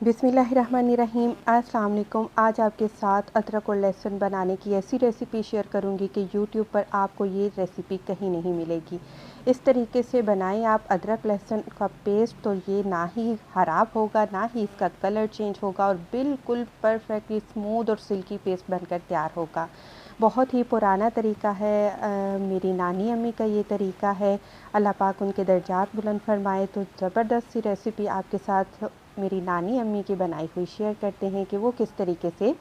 बिस्मिल्लाहिर्रहमानिर्रहीम। अस्सलाम वालेकुम। आज आपके साथ अदरक और लहसुन बनाने की ऐसी रेसिपी शेयर करूंगी कि यूट्यूब पर आपको ये रेसिपी कहीं नहीं मिलेगी। इस तरीके से बनाएं आप अदरक लहसुन का पेस्ट, तो ये ना ही ख़राब होगा, ना ही इसका कलर चेंज होगा और बिल्कुल परफेक्टली स्मूथ और सिल्की पेस्ट बनकर तैयार होगा। बहुत ही पुराना तरीका है, मेरी नानी अम्मी का ये तरीका है। अल्लाह पाक उनके दर्जात बुलंद फरमाए। तो ज़बरदस्त सी रेसिपी आपके साथ मेरी नानी अम्मी की बनाई हुई शेयर करते हैं कि वो किस तरीके से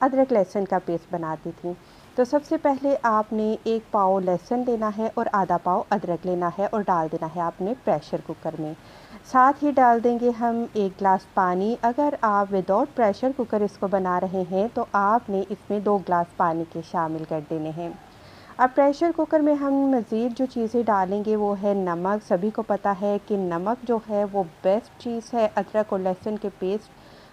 अदरक लहसुन का पेस्ट बनाती थी। तो सबसे पहले आपने 1 पाव लहसुन लेना है और आधा पाव अदरक लेना है और डाल देना है आपने प्रेशर कुकर में। साथ ही डाल देंगे हम 1 गिलास पानी। अगर आप विदाउट प्रेशर कुकर इसको बना रहे हैं तो आपने इसमें 2 गिलास पानी के शामिल कर देने हैं। अब प्रेशर कुकर में हम मज़ीद जो चीज़ें डालेंगे वो है नमक। सभी को पता है कि नमक जो है वो बेस्ट चीज़ है। अदरक और लहसुन के पेस्ट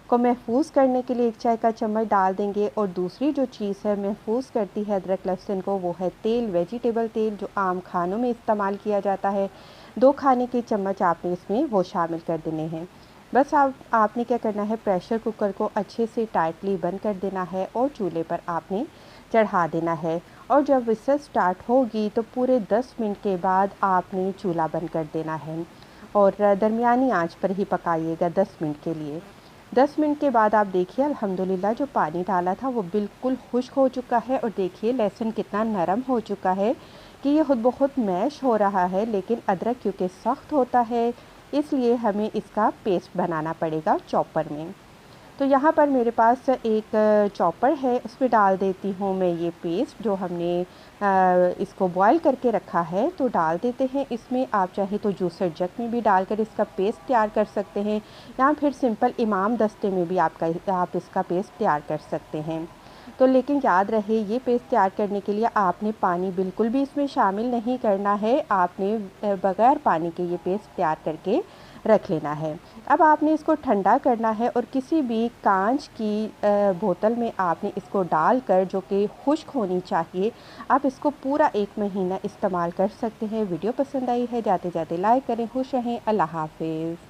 को महफूज करने के लिए 1 चाय का चम्मच डाल देंगे। और दूसरी जो चीज़ है महफूज करती है अदरक लहसुन को, वो है तेल, वेजिटेबल तेल जो आम खानों में इस्तेमाल किया जाता है। 2 खाने के चम्मच आपने इसमें वो शामिल कर देने हैं। बस आपने क्या करना है, प्रेशर कुकर को अच्छे से टाइटली बंद कर देना है और चूल्हे पर आपने चढ़ा देना है। और जब विसल स्टार्ट होगी तो पूरे 10 मिनट के बाद आपने चूल्हा बंद कर देना है और दरमियानी आंच पर ही पकाइएगा 10 मिनट के लिए। 10 मिनट के बाद आप देखिए अल्हम्दुलिल्लाह जो पानी डाला था वो बिल्कुल खुश्क हो चुका है और देखिए लहसुन कितना नरम हो चुका है कि ये खुद ब खुद मैश हो रहा है। लेकिन अदरक क्योंकि सख्त होता है इसलिए हमें इसका पेस्ट बनाना पड़ेगा चॉपर में। तो यहाँ पर मेरे पास एक चॉपर है, उसमें डाल देती हूँ मैं ये पेस्ट जो हमने इसको बॉईल करके रखा है। तो डाल देते हैं इसमें। आप चाहे तो जूसर जग में भी डालकर इसका पेस्ट तैयार कर सकते हैं या फिर सिंपल इमाम दस्ते में भी आप इसका पेस्ट तैयार कर सकते हैं। तो लेकिन याद रहे ये पेस्ट तैयार करने के लिए आपने पानी बिल्कुल भी इसमें शामिल नहीं करना है। आपने बग़ैर पानी के ये पेस्ट तैयार करके रख लेना है। अब आपने इसको ठंडा करना है और किसी भी कांच की बोतल में आपने इसको डालकर, जो कि खुश्क होनी चाहिए, आप इसको पूरा 1 महीना इस्तेमाल कर सकते हैं। वीडियो पसंद आई है जाते जाते लाइक करें। खुश रहें। अल्लाह हाफ़िज़।